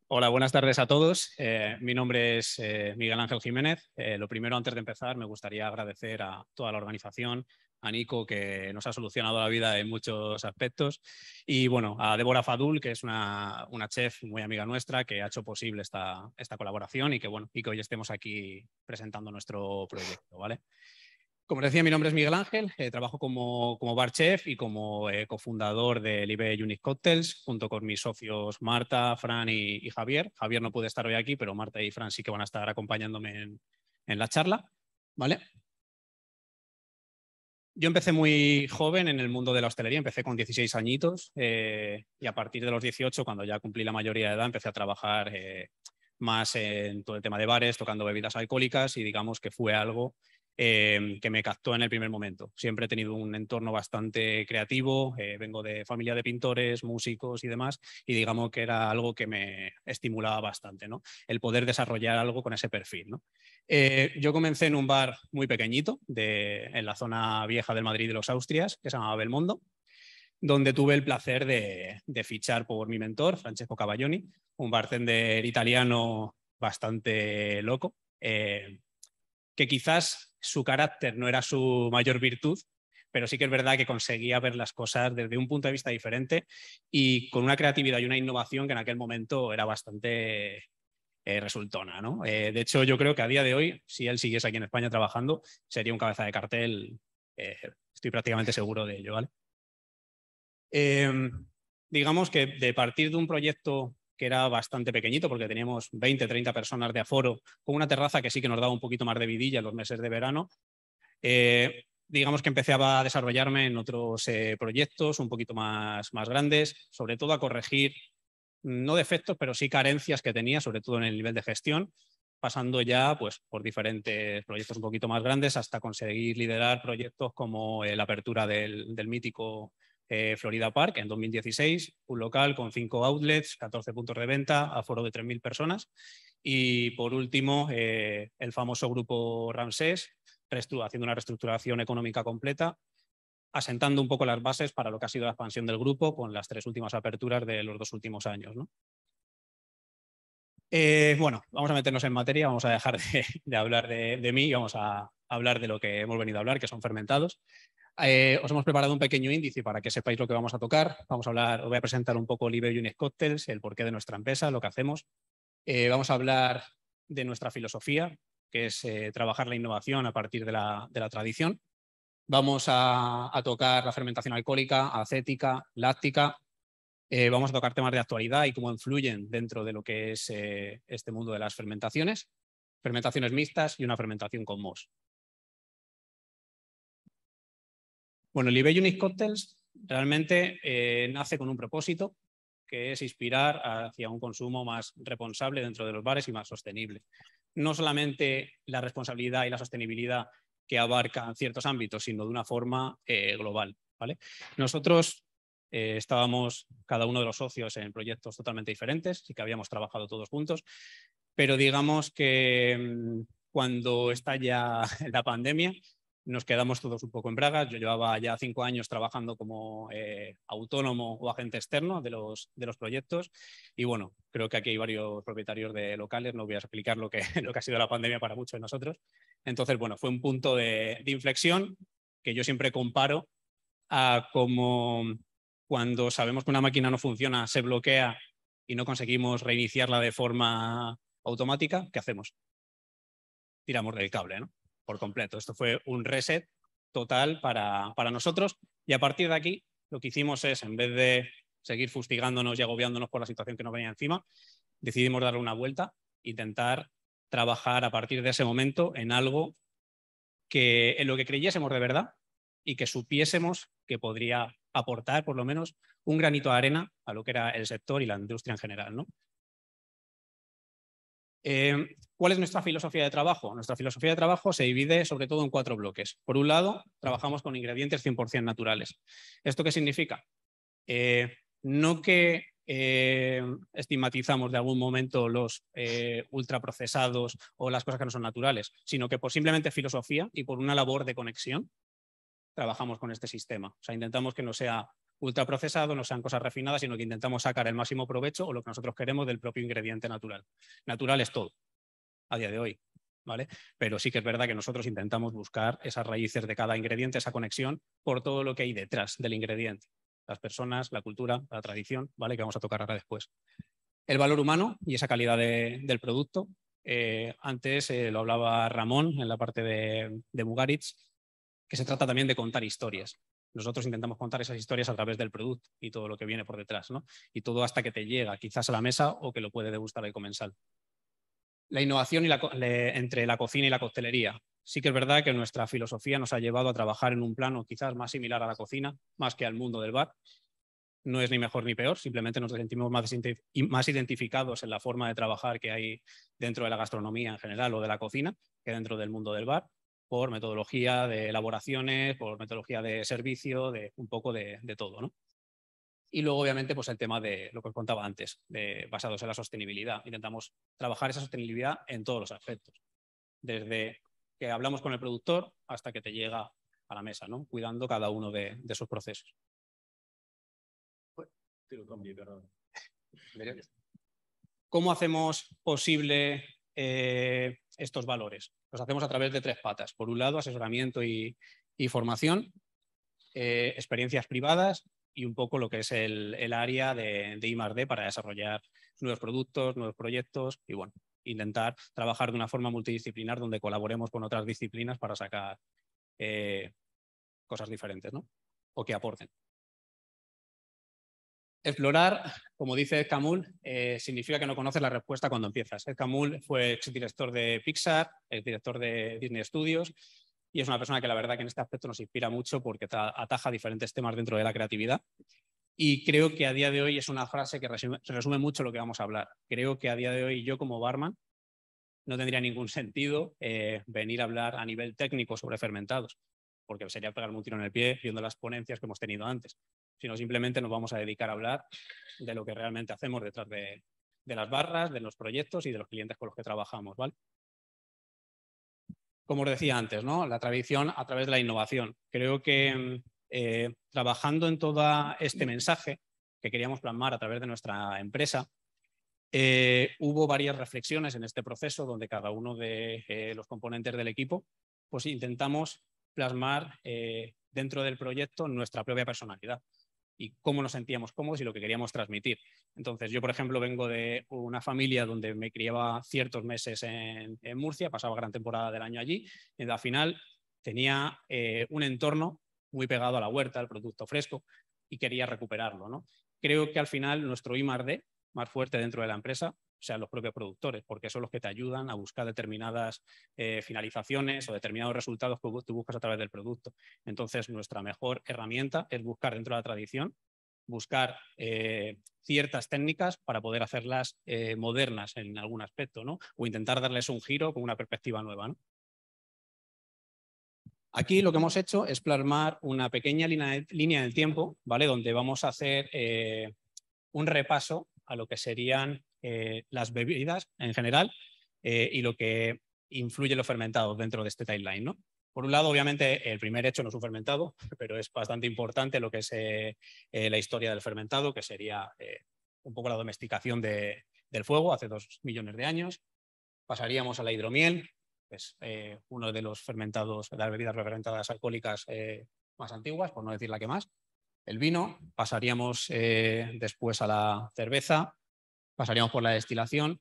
Hola, buenas tardes a todos. Mi nombre es Miguel Ángel Jiménez. Lo primero, antes de empezar, me gustaría agradecer a toda la organización, a Nico, que nos ha solucionado la vida en muchos aspectos, y bueno, a Débora Fadul, que es una chef muy amiga nuestra, que ha hecho posible esta colaboración y que, bueno, y que hoy estemos aquí presentando nuestro proyecto, ¿vale? Como les decía, mi nombre es Miguel Ángel, trabajo como bar chef y como cofundador de Live Unique Cocktails, junto con mis socios Marta, Fran y Javier. Javier no puede estar hoy aquí, pero Marta y Fran sí que van a estar acompañándome en la charla, ¿vale? Yo empecé muy joven en el mundo de la hostelería, empecé con 16 añitos y a partir de los 18, cuando ya cumplí la mayoría de edad, empecé a trabajar más en todo el tema de bares, tocando bebidas alcohólicas, y digamos que fue algo que me captó en el primer momento. Siempre he tenido un entorno bastante creativo, vengo de familia de pintores, músicos y demás, y digamos que era algo que me estimulaba bastante, ¿no? El poder desarrollar algo con ese perfil, ¿no? Yo comencé en un bar muy pequeñito en la zona vieja del Madrid de los Austrias, que se llamaba Belmondo, donde tuve el placer de fichar por mi mentor, Francesco Cavaglioni, un bartender italiano bastante loco, que quizás su carácter no era su mayor virtud, pero sí que es verdad que conseguía ver las cosas desde un punto de vista diferente y con una creatividad y una innovación que en aquel momento era bastante resultona, ¿no? De hecho, yo creo que a día de hoy, si él siguiese aquí en España trabajando, sería un cabeza de cartel, estoy prácticamente seguro de ello, ¿vale? Eh, digamos que de partir de un proyecto que era bastante pequeñito, porque teníamos 20, 30 personas de aforo, con una terraza que sí que nos daba un poquito más de vidilla en los meses de verano, digamos que empecé a desarrollarme en otros proyectos un poquito más grandes, sobre todo a corregir no defectos, pero sí carencias que tenía, sobre todo en el nivel de gestión, pasando ya pues, por diferentes proyectos un poquito más grandes hasta conseguir liderar proyectos como la apertura del mítico Florida Park en 2016, un local con 5 outlets, 14 puntos de venta, aforo de 3.000 personas. Y por último, el famoso grupo Ramsés, haciendo una reestructuración económica completa, asentando un poco las bases para lo que ha sido la expansión del grupo con las 3 últimas aperturas de los 2 últimos años, ¿no? Bueno, vamos a meternos en materia, vamos a dejar de hablar de mí y vamos a hablar de lo que hemos venido a hablar, que son fermentados. Os hemos preparado un pequeño índice para que sepáis lo que vamos a tocar. Vamos a hablar, os voy a presentar un poco Live Unique Cocktails, el porqué de nuestra empresa, lo que hacemos. Vamos a hablar de nuestra filosofía, que es trabajar la innovación a partir de la tradición. Vamos a tocar la fermentación alcohólica, acética, láctica. Vamos a tocar temas de actualidad y cómo influyen dentro de lo que es este mundo de las fermentaciones mixtas y una fermentación con MOS. Bueno, el Live Unique Cocktails realmente nace con un propósito, que es inspirar hacia un consumo más responsable dentro de los bares y más sostenible. No solamente la responsabilidad y la sostenibilidad que abarcan ciertos ámbitos, sino de una forma global, ¿vale? Nosotros estábamos cada uno de los socios en proyectos totalmente diferentes, sí que habíamos trabajado todos juntos, pero digamos que cuando estalla la pandemia, nos quedamos todos un poco en bragas. Yo llevaba ya 5 años trabajando como autónomo o agente externo de los proyectos y bueno, creo que aquí hay varios propietarios de locales, no voy a explicar lo que ha sido la pandemia para muchos de nosotros. Entonces, bueno, fue un punto de inflexión que yo siempre comparo a como cuando sabemos que una máquina no funciona, se bloquea y no conseguimos reiniciarla de forma automática, ¿qué hacemos? Tiramos del cable, ¿no? Por completo. Esto fue un reset total para nosotros y a partir de aquí lo que hicimos es, en vez de seguir fustigándonos y agobiándonos por la situación que nos venía encima, decidimos darle una vuelta, intentar trabajar a partir de ese momento en algo en lo que creyésemos de verdad y que supiésemos que podría aportar por lo menos un granito de arena a lo que era el sector y la industria en general, ¿no? ¿Cuál es nuestra filosofía de trabajo? Nuestra filosofía de trabajo se divide sobre todo en 4 bloques. Por un lado, trabajamos con ingredientes 100% naturales. ¿Esto qué significa? No que estigmatizamos de algún momento los ultraprocesados o las cosas que no son naturales, sino que por simplemente filosofía y por una labor de conexión trabajamos con este sistema. O sea, intentamos que no sea ultraprocesados, no sean cosas refinadas, sino que intentamos sacar el máximo provecho o lo que nosotros queremos del propio ingrediente natural. Natural es todo, a día de hoy, ¿vale? Pero sí que es verdad que nosotros intentamos buscar esas raíces de cada ingrediente, esa conexión por todo lo que hay detrás del ingrediente. Las personas, la cultura, la tradición, ¿vale? Que vamos a tocar ahora después. El valor humano y esa calidad del producto. Antes lo hablaba Ramón en la parte de Mugaritz, que se trata también de contar historias. Nosotros intentamos contar esas historias a través del producto y todo lo que viene por detrás, ¿no? Y todo hasta que te llega quizás a la mesa o que lo puede degustar el comensal. La innovación entre la cocina y la coctelería. Sí que es verdad que nuestra filosofía nos ha llevado a trabajar en un plano quizás más similar a la cocina, más que al mundo del bar. No es ni mejor ni peor, simplemente nos sentimos más identificados en la forma de trabajar que hay dentro de la gastronomía en general o de la cocina que dentro del mundo del bar, por metodología de elaboraciones, por metodología de servicio, de un poco de todo, ¿no? Y luego, obviamente, pues el tema de lo que os contaba antes, basados en la sostenibilidad. Intentamos trabajar esa sostenibilidad en todos los aspectos, desde que hablamos con el productor hasta que te llega a la mesa, ¿no? Cuidando cada uno de esos procesos. ¿Cómo hacemos posible estos valores? Los hacemos a través de 3 patas. Por un lado, asesoramiento y formación, experiencias privadas y un poco lo que es el área de I+D para desarrollar nuevos productos, nuevos proyectos y, bueno, intentar trabajar de una forma multidisciplinar donde colaboremos con otras disciplinas para sacar cosas diferentes, ¿no? O que aporten. Explorar, como dice Ed Catmull, significa que no conoces la respuesta cuando empiezas. Ed Catmull fue exdirector de Pixar, exdirector de Disney Studios, y es una persona que la verdad que en este aspecto nos inspira mucho porque ataja diferentes temas dentro de la creatividad. Y creo que a día de hoy es una frase que resume mucho lo que vamos a hablar. Creo que a día de hoy yo como barman no tendría ningún sentido venir a hablar a nivel técnico sobre fermentados, porque sería pegarme un tiro en el pie viendo las ponencias que hemos tenido antes, sino simplemente nos vamos a dedicar a hablar de lo que realmente hacemos detrás de las barras, de los proyectos y de los clientes con los que trabajamos, ¿vale? Como os decía antes, ¿no? La tradición a través de la innovación. Creo que trabajando en todo este mensaje que queríamos plasmar a través de nuestra empresa, hubo varias reflexiones en este proceso donde cada uno de los componentes del equipo pues intentamos plasmar dentro del proyecto nuestra propia personalidad y cómo nos sentíamos cómodos y lo que queríamos transmitir. Entonces, yo, por ejemplo, vengo de una familia donde me criaba ciertos meses en Murcia, pasaba gran temporada del año allí, y al final tenía un entorno muy pegado a la huerta, al producto fresco, y quería recuperarlo, ¿no? Creo que al final nuestro I+D más fuerte dentro de la empresa sean los propios productores, porque son los que te ayudan a buscar determinadas finalizaciones o determinados resultados que tú buscas a través del producto. Entonces, nuestra mejor herramienta es buscar dentro de la tradición, buscar ciertas técnicas para poder hacerlas modernas en algún aspecto, ¿no? O intentar darles un giro con una perspectiva nueva, ¿no? Aquí lo que hemos hecho es plasmar una pequeña línea del tiempo, ¿vale? Donde vamos a hacer un repaso a lo que serían las bebidas en general y lo que influye en los fermentados dentro de este timeline, ¿no? Por un lado, obviamente, el primer hecho no es un fermentado, pero es bastante importante lo que es la historia del fermentado, que sería un poco la domesticación del fuego hace 2 millones de años. Pasaríamos a la hidromiel, que es uno de los fermentados, de las bebidas fermentadas alcohólicas más antiguas, por no decir la que más. El vino, pasaríamos después a la cerveza, pasaríamos por la destilación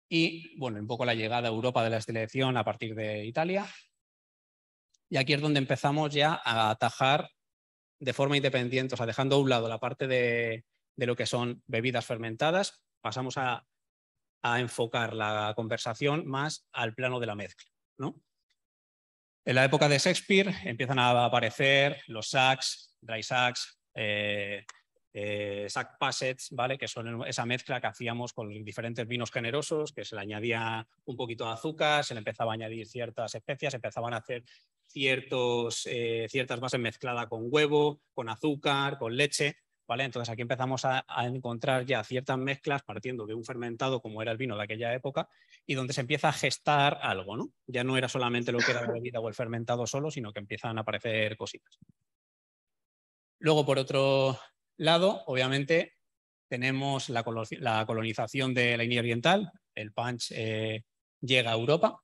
y, bueno, un poco la llegada a Europa de la destilación a partir de Italia. Y aquí es donde empezamos ya a atajar de forma independiente, o sea, dejando a un lado la parte de lo que son bebidas fermentadas, pasamos a enfocar la conversación más al plano de la mezcla, ¿no? En la época de Shakespeare empiezan a aparecer los sacks, dry sacks, sack passets, ¿vale? Que son esa mezcla que hacíamos con diferentes vinos generosos, que se le añadía un poquito de azúcar, se le empezaba a añadir ciertas especias, empezaban a hacer ciertas bases mezcladas con huevo, con azúcar, con leche, ¿vale? Entonces aquí empezamos a encontrar ya ciertas mezclas partiendo de un fermentado como era el vino de aquella época y donde se empieza a gestar algo, ¿no? Ya no era solamente lo que era la bebida o el fermentado solo, sino que empiezan a aparecer cositas. Luego, por otro lado, obviamente, tenemos la colonización de la India Oriental. El punch llega a Europa.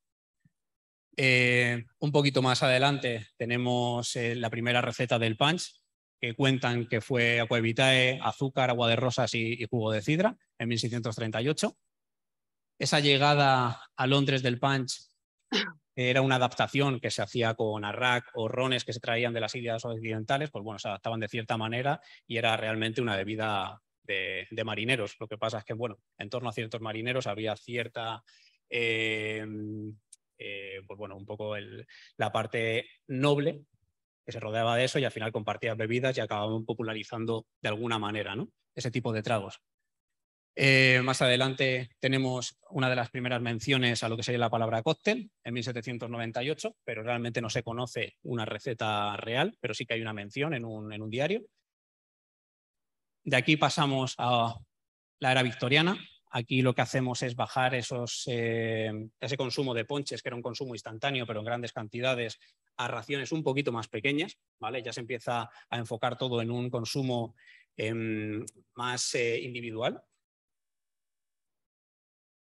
Un poquito más adelante tenemos la primera receta del punch, que cuentan que fue aqua vitae, azúcar, agua de rosas y jugo de sidra en 1638. Esa llegada a Londres del punch era una adaptación que se hacía con arrak o rones que se traían de las Indias occidentales, pues bueno, se adaptaban de cierta manera y era realmente una bebida de marineros. Lo que pasa es que, bueno, en torno a ciertos marineros había cierta, pues bueno, un poco la parte noble que se rodeaba de eso y al final compartían bebidas y acababan popularizando de alguna manera, ¿no?, ese tipo de tragos. Más adelante tenemos una de las primeras menciones a lo que sería la palabra cóctel en 1798, pero realmente no se conoce una receta real, pero sí que hay una mención en un diario. De aquí pasamos a la era victoriana. Aquí lo que hacemos es bajar ese consumo de ponches, que era un consumo instantáneo, pero en grandes cantidades, a raciones un poquito más pequeñas, ¿vale? Ya se empieza a enfocar todo en un consumo más individual.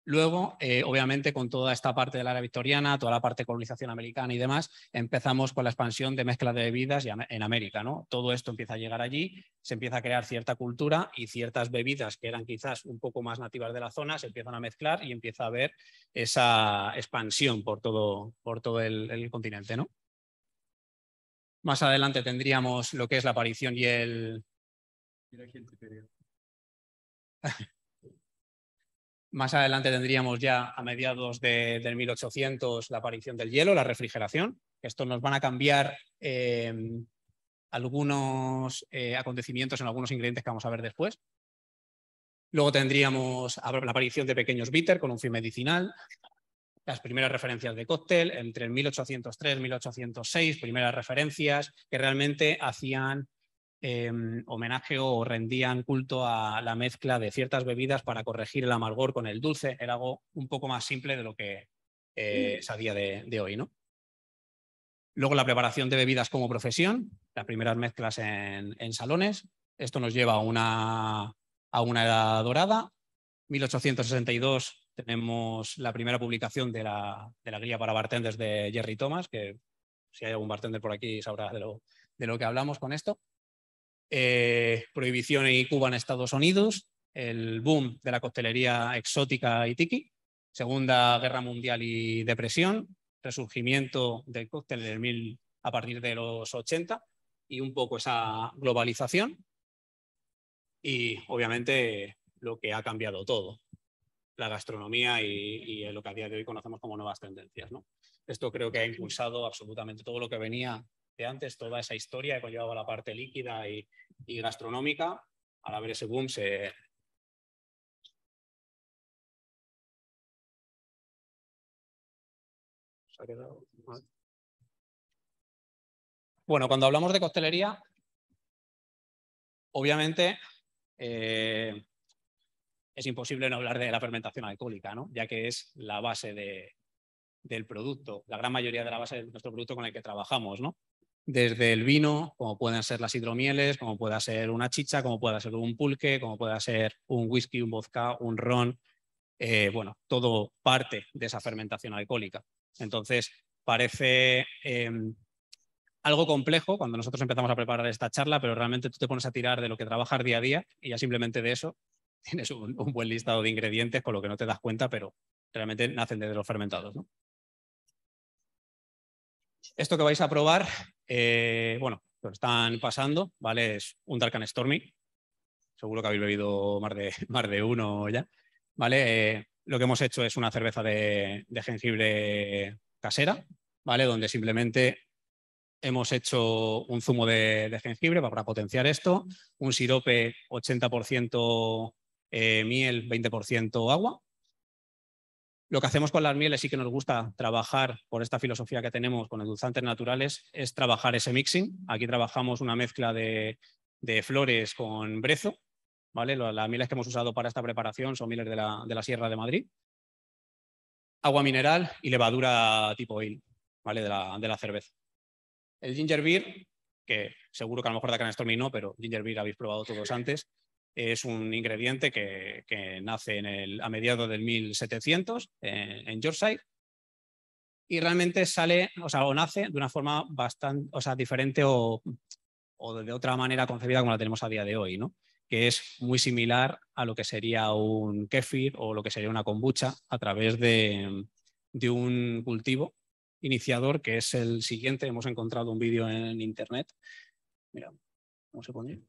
Luego, obviamente, con toda esta parte de la era victoriana, toda la parte de colonización americana y demás, empezamos con la expansión de mezcla de bebidas en América, ¿no? Todo esto empieza a llegar allí, se empieza a crear cierta cultura y ciertas bebidas que eran quizás un poco más nativas de la zona se empiezan a mezclar y empieza a haber esa expansión por todo el continente, ¿no? Más adelante tendríamos lo que es la aparición y el... Más adelante tendríamos ya a mediados del 1800 la aparición del hielo, la refrigeración. Estos nos van a cambiar algunos acontecimientos en algunos ingredientes que vamos a ver después. Luego tendríamos la aparición de pequeños bitter con un fin medicinal, las primeras referencias de cóctel entre el 1803 y 1806, primeras referencias que realmente hacían homenaje o rendían culto a la mezcla de ciertas bebidas para corregir el amargor con el dulce. Era algo un poco más simple de lo que es a día de hoy, ¿no? Luego la preparación de bebidas como profesión, las primeras mezclas en salones. Esto nos lleva a una edad dorada. 1862 tenemos la primera publicación de la guía para bartenders de Jerry Thomas, que si hay algún bartender por aquí sabrá de lo que hablamos con esto. Prohibición en Cuba en Estados Unidos, el boom de la coctelería exótica y tiki, Segunda Guerra Mundial y depresión, resurgimiento del cóctel a partir de los 80 y un poco esa globalización y obviamente lo que ha cambiado todo, la gastronomía y lo que a día de hoy conocemos como nuevas tendencias, ¿no? Esto creo que ha impulsado absolutamente todo lo que venía de antes, toda esa historia que conllevaba la parte líquida y gastronómica. Al haber ese boom se... Bueno, cuando hablamos de coctelería, obviamente es imposible no hablar de la fermentación alcohólica, ¿no?, ya que es la base del producto, la gran mayoría de la base de nuestro producto con el que trabajamos, ¿no? Desde el vino, como pueden ser las hidromieles, como pueda ser una chicha, como pueda ser un pulque, como pueda ser un whisky, un vodka, un ron, bueno, todo parte de esa fermentación alcohólica. Entonces, parece algo complejo cuando nosotros empezamos a preparar esta charla, pero realmente tú te pones a tirar de lo que trabajas día a día y ya simplemente de eso tienes un buen listado de ingredientes con lo que no te das cuenta, pero realmente nacen desde los fermentados, ¿no? Esto que vais a probar, bueno, lo están pasando, ¿vale? Es un Dark and Stormy. Seguro que habéis bebido más de uno ya, ¿vale? Lo que hemos hecho es una cerveza de jengibre casera, ¿vale? Donde simplemente hemos hecho un zumo de jengibre para potenciar esto, un sirope 80% miel, 20% agua. Lo que hacemos con las mieles sí que nos gusta trabajar por esta filosofía que tenemos con endulzantes naturales, es trabajar ese mixing. Aquí trabajamos una mezcla de flores con brezo, ¿vale? Las mieles que hemos usado para esta preparación son mieles de la Sierra de Madrid. Agua mineral y levadura tipo ale, ¿vale? De la cerveza. El ginger beer que seguro que a lo mejor de acá en Stormy no, pero ginger beer habéis probado todos antes. Es un ingrediente que nace a mediados del 1700 en Yorkshire y realmente sale, o nace de una forma bastante, diferente o de otra manera concebida como la tenemos a día de hoy, ¿no? Que es muy similar a lo que sería un kéfir o lo que sería una kombucha a través de un cultivo iniciador que es el siguiente. Hemos encontrado un vídeo en internet. Mira, ¿cómo se pone?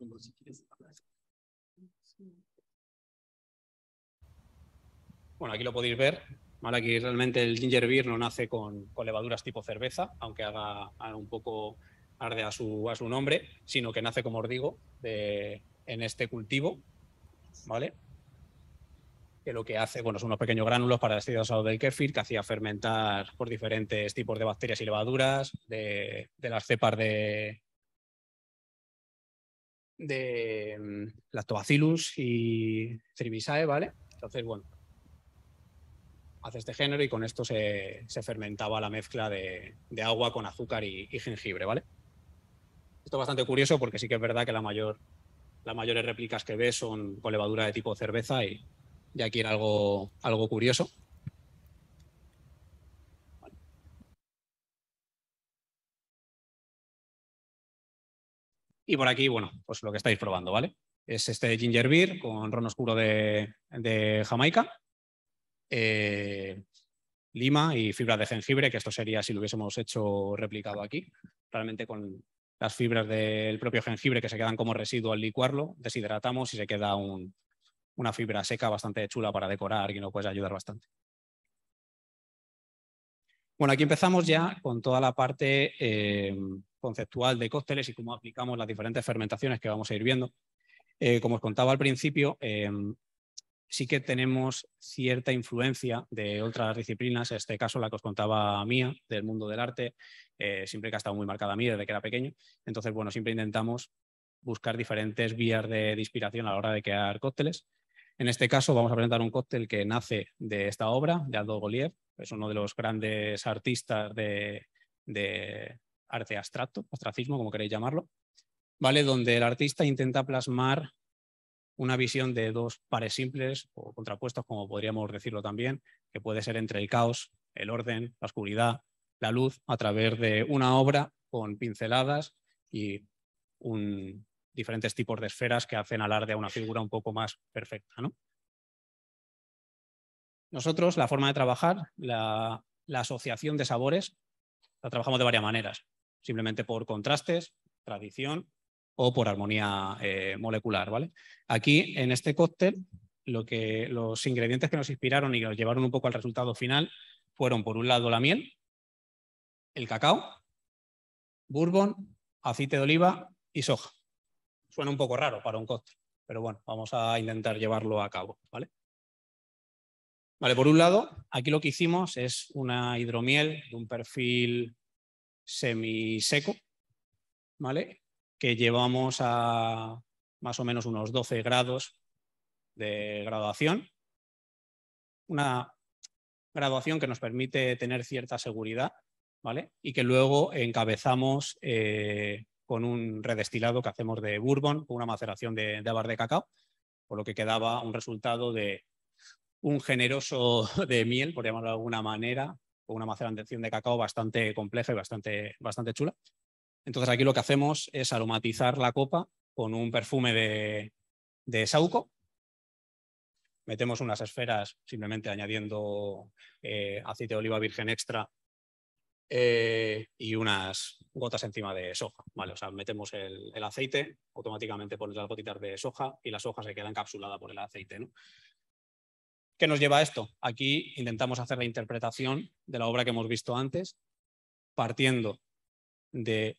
Bueno, aquí lo podéis ver. ¿Vale? Aquí realmente el ginger beer no nace con levaduras tipo cerveza, aunque haga un poco arde a su nombre, sino que nace, como os digo, en este cultivo, ¿vale? Que lo que hace, bueno, son unos pequeños gránulos parecidos a los del kéfir, que hacía fermentar por diferentes tipos de bacterias y levaduras, de las cepas de Lactobacillus y Cerevisiae, ¿vale? Entonces, bueno, hace este género y con esto se fermentaba la mezcla de agua con azúcar y jengibre, ¿vale? Esto es bastante curioso porque sí que es verdad que las mayores réplicas que ves son con levadura de tipo cerveza y aquí era algo curioso. Vale. Y por aquí, bueno, pues lo que estáis probando, ¿vale? Es este ginger beer con ron oscuro de Jamaica, lima y fibras de jengibre, que esto sería si lo hubiésemos hecho replicado aquí. Realmente con las fibras del propio jengibre que se quedan como residuo al licuarlo, deshidratamos y se queda una fibra seca bastante chula para decorar y nos puede ayudar bastante. Bueno, aquí empezamos ya con toda la parte conceptual de cócteles y cómo aplicamos las diferentes fermentaciones que vamos a ir viendo. Como os contaba al principio, sí que tenemos cierta influencia de otras disciplinas, en este caso la que os contaba mía, del mundo del arte, siempre que ha estado muy marcada a mí desde que era pequeño. Entonces, bueno, siempre intentamos buscar diferentes vías de inspiración a la hora de crear cócteles. En este caso vamos a presentar un cóctel que nace de esta obra de Aldo Goliev, es uno de los grandes artistas de arte abstracto, abstractismo, como queréis llamarlo, ¿vale? Donde el artista intenta plasmar una visión de dos pares simples o contrapuestos, como podríamos decirlo también, que puede ser entre el caos, el orden, la oscuridad, la luz, a través de una obra con pinceladas y diferentes tipos de esferas que hacen alarde a una figura un poco más perfecta, ¿no? Nosotros, la forma de trabajar, la asociación de sabores, la trabajamos de varias maneras, simplemente por contrastes, tradición o por armonía molecular, ¿vale? Aquí, en este cóctel, los ingredientes que nos inspiraron y que nos llevaron un poco al resultado final fueron, por un lado, la miel, el cacao, bourbon, aceite de oliva y soja. Suena un poco raro para un cóctel, pero bueno, vamos a intentar llevarlo a cabo, ¿vale? Vale, por un lado, aquí lo que hicimos es una hidromiel de un perfil semiseco, ¿vale? Que llevamos a más o menos unos 12 grados de graduación. Una graduación que nos permite tener cierta seguridad, ¿vale? Y que luego encabezamos con un redestilado que hacemos de bourbon, con una maceración de habas de cacao, por lo que quedaba un resultado de un generoso de miel, por llamarlo de alguna manera, con una maceración de cacao bastante compleja y bastante chula. Entonces aquí lo que hacemos es aromatizar la copa con un perfume de saúco. Metemos unas esferas simplemente añadiendo aceite de oliva virgen extra y unas gotas encima de soja. ¿Vale? O sea, metemos el aceite, automáticamente pones las gotitas de soja y la soja se queda encapsulada por el aceite, ¿no? ¿Qué nos lleva a esto? Aquí intentamos hacer la interpretación de la obra que hemos visto antes, partiendo de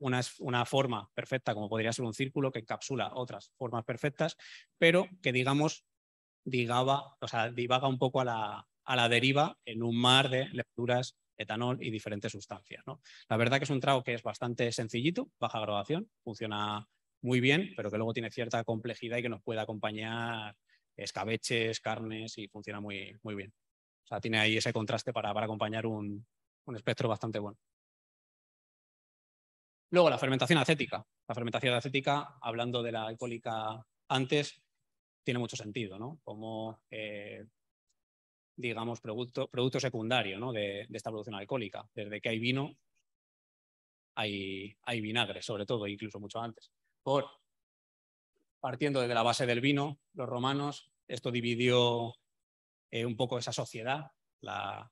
una forma perfecta, como podría ser un círculo, que encapsula otras formas perfectas, pero que, digamos, divaga un poco a la deriva en un mar de levaduras, etanol y diferentes sustancias, ¿no? La verdad que es un trago que es bastante sencillito, baja graduación, funciona muy bien, pero que luego tiene cierta complejidad y que nos puede acompañar escabeches, carnes y funciona muy bien. O sea, tiene ahí ese contraste para acompañar un espectro bastante bueno. Luego la fermentación acética. La fermentación acética, hablando de la alcohólica antes, tiene mucho sentido, ¿no? Como, digamos, producto secundario, ¿no? de esta producción alcohólica. Desde que hay vino, hay vinagre, sobre todo, incluso mucho antes. Partiendo desde la base del vino, los romanos, esto dividió un poco esa sociedad. La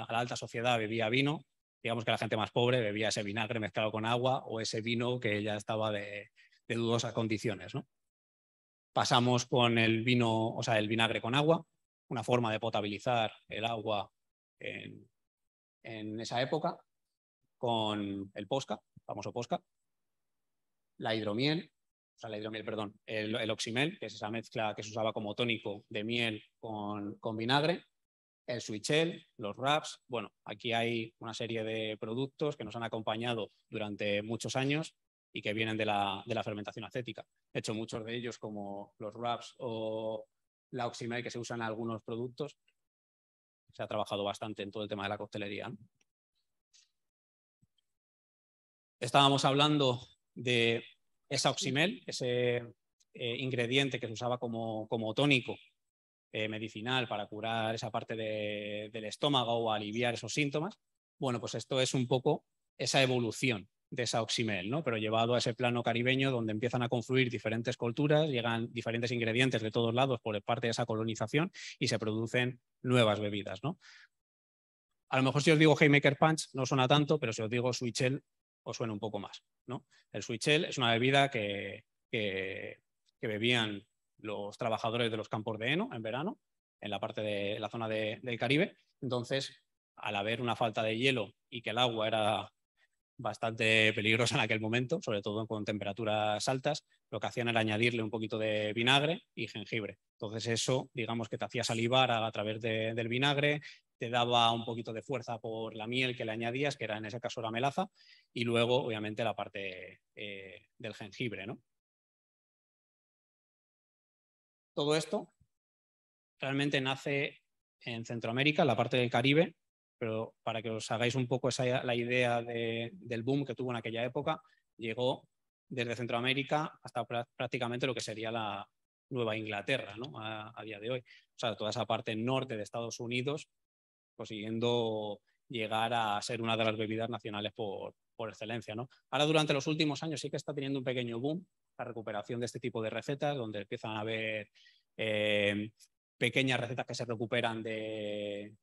alta sociedad bebía vino, digamos que la gente más pobre bebía ese vinagre mezclado con agua o ese vino que ya estaba de dudosas condiciones, ¿no? Pasamos con el vino, o sea, el vinagre con agua, una forma de potabilizar el agua en esa época, con el posca, famoso posca, la hidromiel, o sea, la hidromiel, perdón, el oximel, que es esa mezcla que se usaba como tónico de miel con vinagre, el suichel, los wraps. Bueno, aquí hay una serie de productos que nos han acompañado durante muchos años y que vienen de la fermentación acética. De hecho, muchos de ellos, como los wraps o la oximel que se usan en algunos productos, se ha trabajado bastante en todo el tema de la coctelería, ¿no? Estábamos hablando de esa oximel, ese ingrediente que se usaba como tónico medicinal para curar esa parte del estómago o aliviar esos síntomas. Bueno, pues esto es un poco esa evolución de esa oximel, ¿no? Pero llevado a ese plano caribeño donde empiezan a confluir diferentes culturas, llegan diferentes ingredientes de todos lados por parte de esa colonización y se producen nuevas bebidas, ¿no? A lo mejor si os digo Haymaker Punch no suena tanto, pero si os digo Suichel os suena un poco más, ¿no? El Suichel es una bebida que bebían los trabajadores de los campos de heno en verano, en la parte de la zona del Caribe. Entonces, al haber una falta de hielo y que el agua era bastante peligrosa en aquel momento, sobre todo con temperaturas altas, lo que hacían era añadirle un poquito de vinagre y jengibre. Entonces eso, digamos que te hacía salivar a través del vinagre, te daba un poquito de fuerza por la miel que le añadías, que era en ese caso la melaza, y luego obviamente la parte del jengibre, ¿no? Todo esto realmente nace en Centroamérica, en la parte del Caribe, pero para que os hagáis un poco la idea del boom que tuvo en aquella época, llegó desde Centroamérica hasta prácticamente lo que sería la Nueva Inglaterra, ¿no? a día de hoy. O sea, toda esa parte norte de Estados Unidos, consiguiendo llegar a ser una de las bebidas nacionales por excelencia, ¿no? Ahora, durante los últimos años, sí que está teniendo un pequeño boom la recuperación de este tipo de recetas, donde empiezan a haber pequeñas recetas que se recuperan de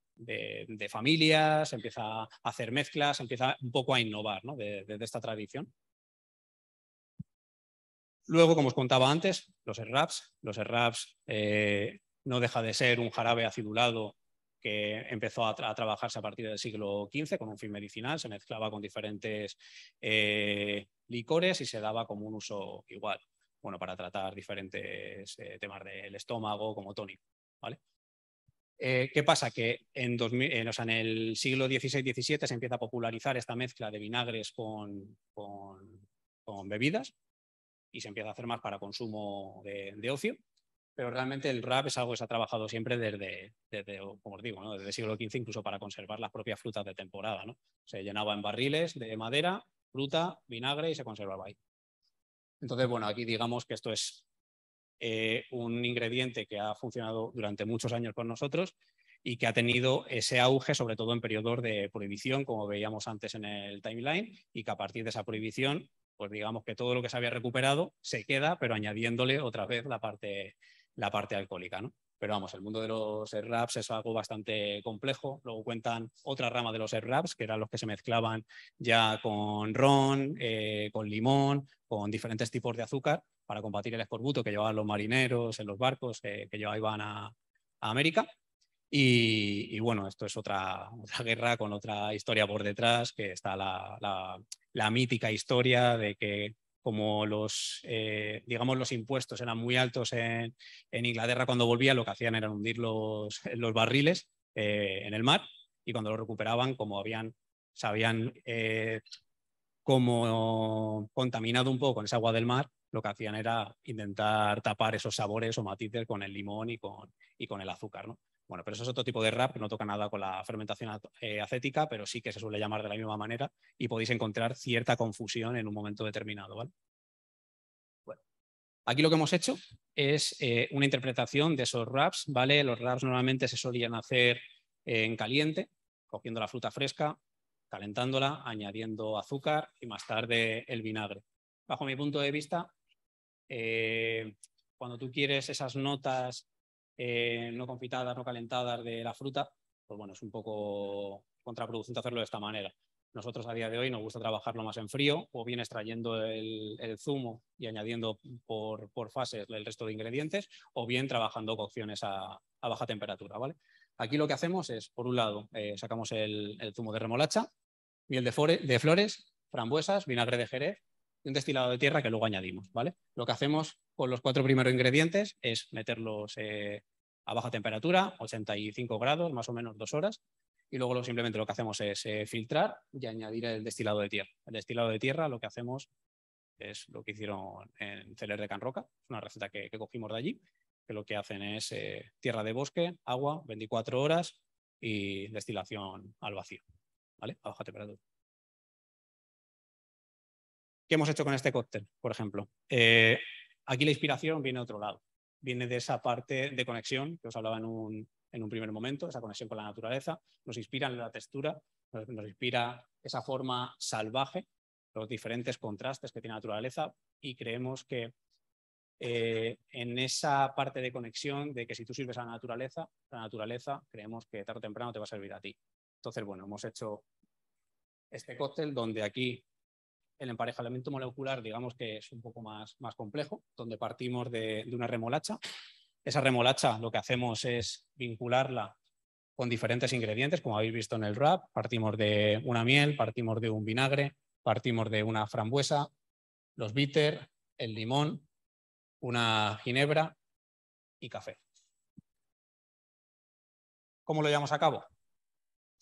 familias, empieza a hacer mezclas, empieza un poco a innovar, ¿no? de esta tradición. Luego, como os contaba antes, los wraps. Los wraps no deja de ser un jarabe acidulado que empezó a trabajarse a partir del siglo XV con un fin medicinal, se mezclaba con diferentes licores y se daba como un uso igual, bueno, para tratar diferentes temas del estómago como tónico, ¿vale? ¿Qué pasa? Que en el siglo XVI-XVII se empieza a popularizar esta mezcla de vinagres con bebidas y se empieza a hacer más para consumo de ocio, pero realmente el wrap es algo que se ha trabajado siempre desde como os digo, ¿no? Desde el siglo XV, incluso para conservar las propias frutas de temporada, ¿no? Se llenaba en barriles de madera, fruta, vinagre y se conservaba ahí. Entonces, bueno, aquí digamos que esto es un ingrediente que ha funcionado durante muchos años con nosotros y que ha tenido ese auge, sobre todo en periodos de prohibición, como veíamos antes en el timeline, y que a partir de esa prohibición, pues digamos que todo lo que se había recuperado se queda, pero añadiéndole otra vez la parte alcohólica, ¿no? Pero vamos, el mundo de los wraps es algo bastante complejo. Luego cuentan otra rama de los wraps, que eran los que se mezclaban ya con ron, con limón, con diferentes tipos de azúcar para combatir el escorbuto que llevaban los marineros en los barcos que iban a América. Y bueno, esto es otra guerra con otra historia por detrás, que está la mítica historia de que como digamos, los impuestos eran muy altos en Inglaterra cuando volvía, lo que hacían era hundir los barriles en el mar, y cuando los recuperaban, como se habían como contaminado un poco con esa agua del mar, lo que hacían era intentar tapar esos sabores o matices con el limón y con el azúcar, ¿no? Bueno, pero eso es otro tipo de wrap que no toca nada con la fermentación acética, pero sí que se suele llamar de la misma manera y podéis encontrar cierta confusión en un momento determinado, ¿vale? Bueno, aquí lo que hemos hecho es una interpretación de esos wraps, ¿vale? Los wraps normalmente se solían hacer en caliente, cogiendo la fruta fresca, calentándola, añadiendo azúcar y más tarde el vinagre. Bajo mi punto de vista, cuando tú quieres esas notas no confitadas, no calentadas de la fruta, pues bueno, es un poco contraproducente hacerlo de esta manera. Nosotros a día de hoy nos gusta trabajarlo más en frío o bien extrayendo el zumo y añadiendo por fases el resto de ingredientes o bien trabajando cocciones a baja temperatura, ¿vale? Aquí lo que hacemos es, por un lado, sacamos el zumo de remolacha, miel de flores, frambuesas, vinagre de Jerez y un destilado de tierra que luego añadimos, ¿vale? Lo que hacemos con los 4 primeros ingredientes es meterlos a baja temperatura, 85 grados, más o menos 2 horas, y luego simplemente lo que hacemos es filtrar y añadir el destilado de tierra. El destilado de tierra lo que hacemos es lo que hicieron en Celer de Can Roca, es una receta que cogimos de allí, que lo que hacen es tierra de bosque, agua, 24 horas y destilación al vacío, ¿vale? A baja temperatura. ¿Qué hemos hecho con este cóctel, por ejemplo? Aquí la inspiración viene de otro lado. Viene de esa parte de conexión que os hablaba en un primer momento, esa conexión con la naturaleza. Nos inspira en la textura, nos inspira esa forma salvaje, los diferentes contrastes que tiene la naturaleza y creemos que en esa parte de conexión de que si tú sirves a la naturaleza creemos que tarde o temprano te va a servir a ti. Entonces, bueno, hemos hecho este cóctel donde aquí el emparejamiento molecular, digamos que es un poco más complejo, donde partimos de una remolacha. Esa remolacha lo que hacemos es vincularla con diferentes ingredientes, como habéis visto en el wrap. Partimos de una miel, partimos de un vinagre, partimos de una frambuesa, los bitter, el limón, una ginebra y café. ¿Cómo lo llevamos a cabo?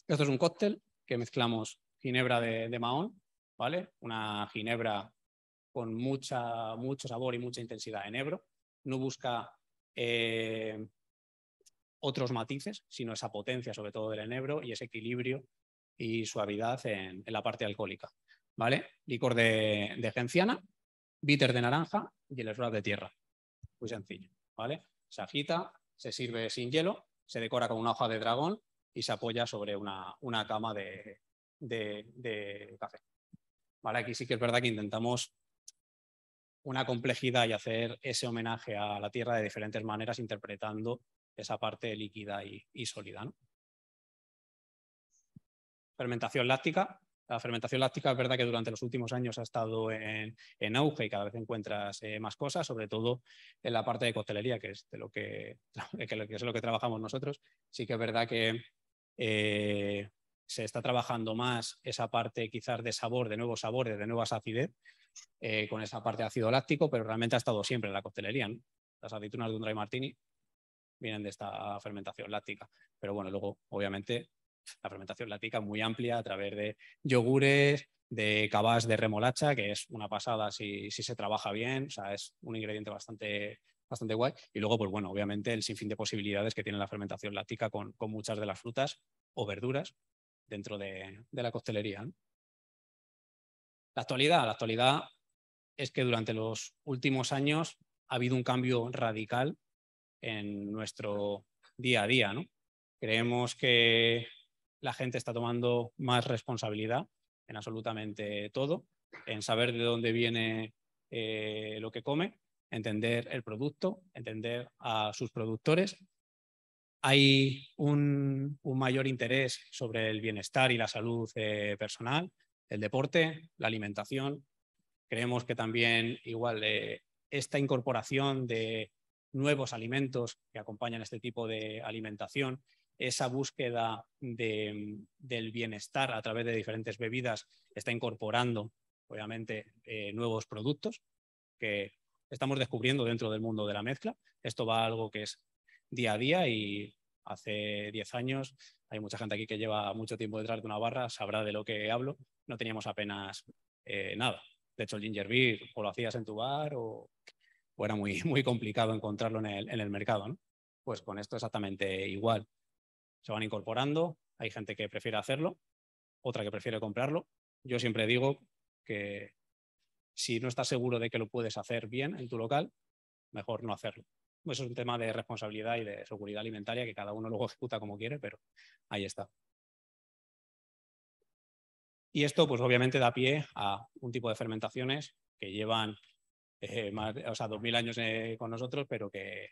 Esto es un cóctel que mezclamos ginebra de Mahón, ¿vale? Una ginebra con mucho sabor y mucha intensidad en Ebro. No busca otros matices, sino esa potencia, sobre todo del enebro, y ese equilibrio y suavidad en la parte alcohólica. ¿Vale? Licor de genciana, bitter de naranja y el wrap de tierra. Muy sencillo. ¿Vale? Se agita, se sirve sin hielo, se decora con una hoja de dragón y se apoya sobre una cama de café. ¿Vale? Aquí sí que es verdad que intentamos una complejidad y hacer ese homenaje a la tierra de diferentes maneras, interpretando esa parte líquida y sólida, ¿no? Fermentación láctica. La fermentación láctica es verdad que durante los últimos años ha estado en auge y cada vez encuentras más cosas, sobre todo en la parte de coctelería, que es lo que trabajamos nosotros. Sí que es verdad que se está trabajando más esa parte quizás de sabor, de nuevos sabores, de nuevas acidez, con esa parte de ácido láctico, pero realmente ha estado siempre en la coctelería, ¿no? Las aceitunas de un dry martini vienen de esta fermentación láctica. Pero bueno, luego, obviamente, la fermentación láctica muy amplia a través de yogures, de cabas de remolacha, que es una pasada si se trabaja bien, o sea, es un ingrediente bastante guay. Y luego, pues bueno, obviamente el sinfín de posibilidades que tiene la fermentación láctica con muchas de las frutas o verduras dentro de la coctelería, ¿no? La actualidad es que durante los últimos años ha habido un cambio radical en nuestro día a día, ¿no? Creemos que la gente está tomando más responsabilidad en absolutamente todo, en saber de dónde viene lo que come, entender el producto, entender a sus productores. Hay un mayor interés sobre el bienestar y la salud personal, el deporte, la alimentación. Creemos que también igual esta incorporación de nuevos alimentos que acompañan este tipo de alimentación, esa búsqueda del bienestar a través de diferentes bebidas está incorporando, obviamente, nuevos productos que estamos descubriendo dentro del mundo de la mezcla. Esto va a algo que es día a día y hace 10 años hay mucha gente aquí que lleva mucho tiempo detrás de una barra, sabrá de lo que hablo. No teníamos apenas nada. De hecho, el ginger beer o lo hacías en tu bar o era muy complicado encontrarlo en el mercado, ¿no? Pues con esto exactamente igual. se van incorporando. Hay gente que prefiere hacerlo, otra que prefiere comprarlo. Yo siempre digo que si no estás seguro de que lo puedes hacer bien en tu local, mejor no hacerlo. Eso es un tema de responsabilidad y de seguridad alimentaria que cada uno luego ejecuta como quiere, pero ahí está. Y esto, pues obviamente da pie a un tipo de fermentaciones que llevan más, o sea, 2000 años con nosotros, pero que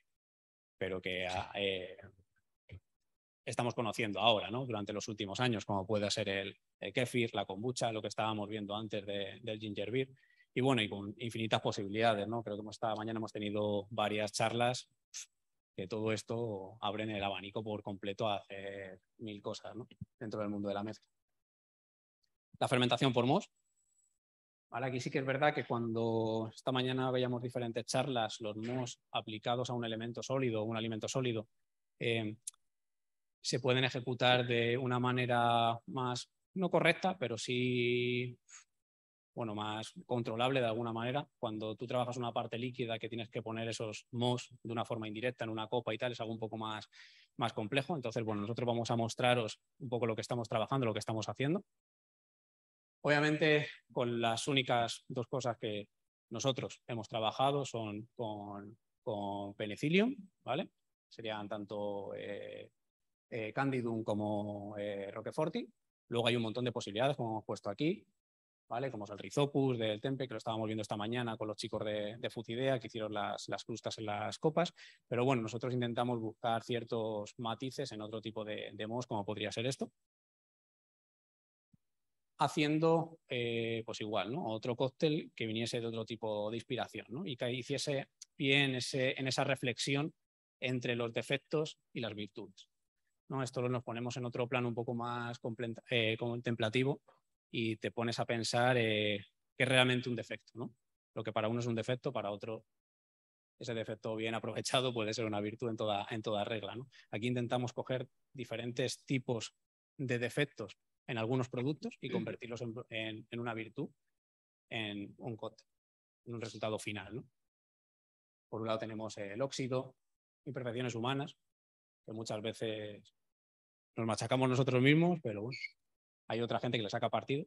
estamos conociendo ahora, ¿no? Durante los últimos años, como puede ser el kéfir, la kombucha, lo que estábamos viendo antes del ginger beer. Y bueno, y con infinitas posibilidades, ¿no? Creo que esta mañana hemos tenido varias charlas que todo esto abren el abanico por completo a hacer mil cosas, ¿no? Dentro del mundo de la mezcla. La fermentación por mos. Ahora aquí sí que es verdad que cuando esta mañana veíamos diferentes charlas, los mos aplicados a un elemento sólido, un alimento sólido, se pueden ejecutar de una manera más, no correcta, pero sí, bueno, más controlable de alguna manera. Cuando tú trabajas una parte líquida que tienes que poner esos mos de una forma indirecta en una copa y tal, es algo un poco más complejo. Entonces, bueno, nosotros vamos a mostraros un poco lo que estamos trabajando, lo que estamos haciendo. Obviamente, con las únicas dos cosas que nosotros hemos trabajado son con Penicillium, ¿vale? Serían tanto Candidum como Roqueforti. Luego hay un montón de posibilidades, como hemos puesto aquí, ¿vale? Como es el Rhizopus del Tempe, que lo estábamos viendo esta mañana con los chicos de Fucidea, que hicieron las crustas en las copas. Pero bueno, nosotros intentamos buscar ciertos matices en otro tipo de mos, como podría ser esto, haciendo pues igual, ¿no? Otro cóctel que viniese de otro tipo de inspiración, ¿no? Y que hiciese pie en esa reflexión entre los defectos y las virtudes, ¿no? Esto nos ponemos en otro plano un poco más contemplativo y te pones a pensar qué es realmente un defecto, ¿no? Lo que para uno es un defecto, para otro ese defecto bien aprovechado puede ser una virtud en toda regla, ¿no? Aquí intentamos coger diferentes tipos de defectos en algunos productos y convertirlos en una virtud, en un cóctel, en un resultado final, ¿no? Por un lado tenemos el óxido, imperfecciones humanas, que muchas veces nos machacamos nosotros mismos, pero bueno, hay otra gente que le saca partido.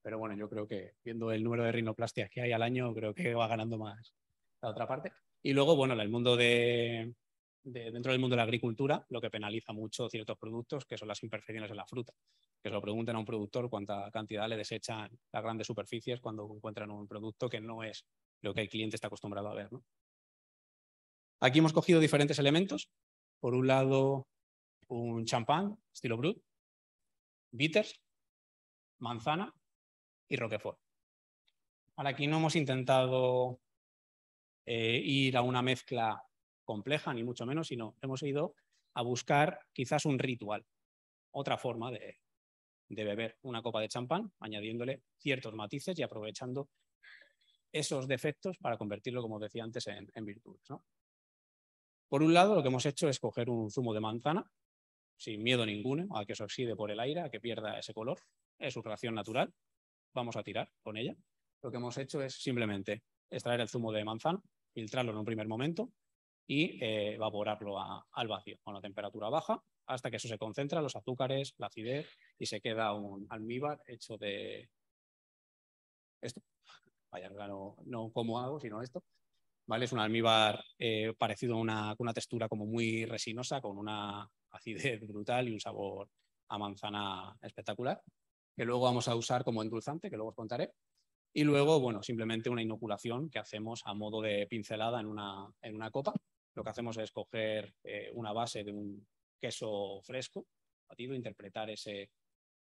Pero bueno, yo creo que viendo el número de rinoplastias que hay al año, creo que va ganando más la otra parte. Y luego, bueno, el mundo dentro del mundo de la agricultura, lo que penaliza mucho ciertos productos, que son las imperfecciones en la fruta. Que se lo pregunten a un productor cuánta cantidad le desechan las grandes superficies cuando encuentran un producto que no es lo que el cliente está acostumbrado a ver, ¿no? Aquí hemos cogido diferentes elementos. Por un lado, un champán estilo brut, bitters, manzana y roquefort. Ahora, aquí no hemos intentado ir a una mezcla compleja, ni mucho menos, sino hemos ido a buscar quizás un ritual, otra forma de beber una copa de champán, añadiéndole ciertos matices y aprovechando esos defectos para convertirlo, como decía antes, en virtudes, ¿no? Por un lado, lo que hemos hecho es coger un zumo de manzana, sin miedo ninguno a que se oxide por el aire, a que pierda ese color. Es su reacción natural. Vamos a tirar con ella. Lo que hemos hecho es simplemente extraer el zumo de manzana, filtrarlo en un primer momento y evaporarlo al vacío con la temperatura baja hasta que eso se concentra, los azúcares, la acidez y se queda un almíbar hecho de esto. Vaya, no como hago, sino esto. ¿Vale? Es un almíbar parecido a una textura como muy resinosa, con una acidez brutal y un sabor a manzana espectacular, que luego vamos a usar como endulzante, que luego os contaré. Y luego, bueno, simplemente una inoculación que hacemos a modo de pincelada en una copa. Lo que hacemos es coger una base de un queso fresco, batido, interpretar ese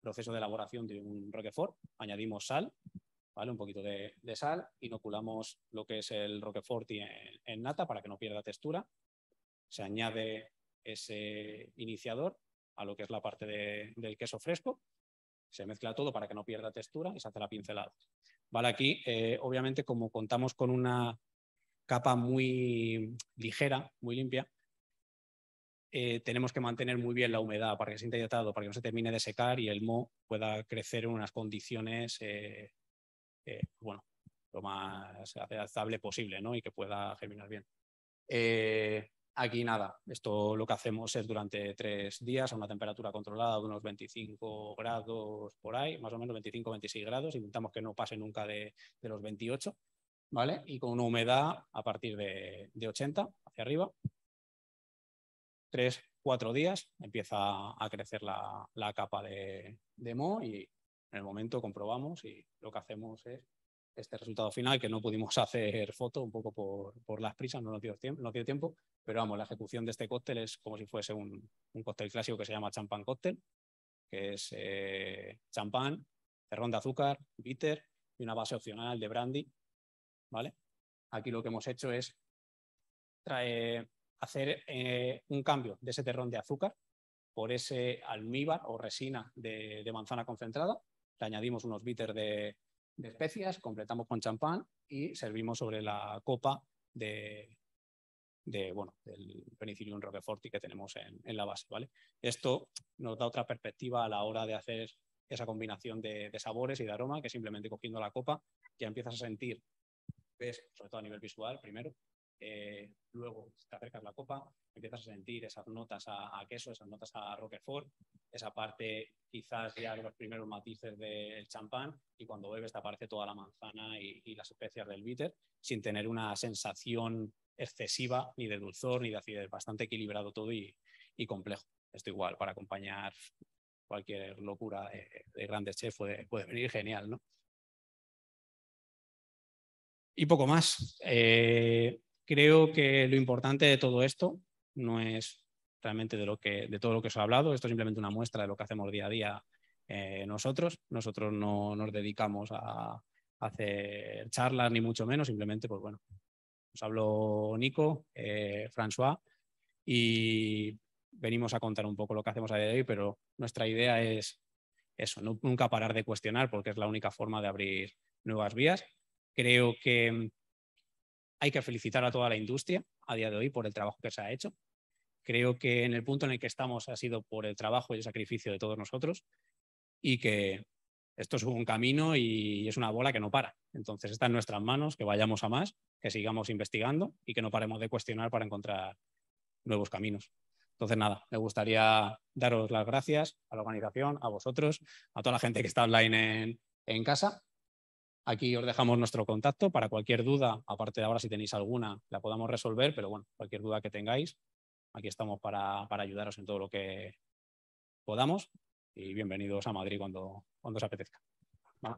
proceso de elaboración de un Roquefort, añadimos sal, ¿vale? Un poquito de sal, inoculamos lo que es el Roquefort en nata para que no pierda textura, se añade ese iniciador a lo que es la parte del queso fresco, se mezcla todo para que no pierda textura y se hace la pincelada. Vale, aquí obviamente como contamos con una capa muy ligera, muy limpia, tenemos que mantener muy bien la humedad para que sea hidratado, para que no se termine de secar y el moho pueda crecer en unas condiciones bueno, lo más aceptable posible, ¿no? Y que pueda germinar bien. Aquí nada, esto lo que hacemos es durante 3 días a una temperatura controlada de unos 25 grados por ahí, más o menos 25-26 grados. Intentamos que no pase nunca de los 28, ¿vale? Y con una humedad a partir de 80 hacia arriba. 3-4 días empieza a crecer la capa de moho y en el momento comprobamos y lo que hacemos es este resultado final, que no pudimos hacer foto un poco por las prisas, no nos dio tiempo, pero vamos, la ejecución de este cóctel es como si fuese un cóctel clásico que se llama champán cóctel, que es champán, cerrón de azúcar, bitter y una base opcional de brandy, ¿vale? Aquí lo que hemos hecho es hacer un cambio de ese terrón de azúcar por ese almíbar o resina de manzana concentrada. Le añadimos unos bitters de especias, completamos con champán y servimos sobre la copa del Penicillium roqueforti que tenemos en la base, ¿vale? Esto nos da otra perspectiva a la hora de hacer esa combinación de sabores y de aroma, que simplemente cogiendo la copa ya empiezas a sentir, ves, sobre todo a nivel visual primero, luego te acercas la copa, empiezas a sentir esas notas a queso, esas notas a roquefort, esa parte quizás ya de los primeros matices del champán, y cuando bebes te aparece toda la manzana y las especias del bitter, sin tener una sensación excesiva ni de dulzor ni de acidez, bastante equilibrado todo y complejo. Esto igual para acompañar cualquier locura de grandes chefs puede venir genial, ¿no? Y poco más. Creo que lo importante de todo esto no es realmente de todo lo que os he hablado. Esto es simplemente una muestra de lo que hacemos día a día nosotros. Nosotros no nos dedicamos a hacer charlas ni mucho menos. Simplemente, pues bueno, os hablo Nico, François, y venimos a contar un poco lo que hacemos a día de hoy, pero nuestra idea es eso, nunca parar de cuestionar, porque es la única forma de abrir nuevas vías. Creo que hay que felicitar a toda la industria a día de hoy por el trabajo que se ha hecho. Creo que en el punto en el que estamos ha sido por el trabajo y el sacrificio de todos nosotros, y que esto es un camino y es una bola que no para. Entonces está en nuestras manos que vayamos a más, que sigamos investigando y que no paremos de cuestionar para encontrar nuevos caminos. Entonces, nada, me gustaría daros las gracias a la organización, a vosotros, a toda la gente que está online en casa. Aquí os dejamos nuestro contacto para cualquier duda, aparte de ahora si tenéis alguna, la podamos resolver, pero bueno, cualquier duda que tengáis, aquí estamos para ayudaros en todo lo que podamos, y bienvenidos a Madrid cuando os apetezca. ¿Vale?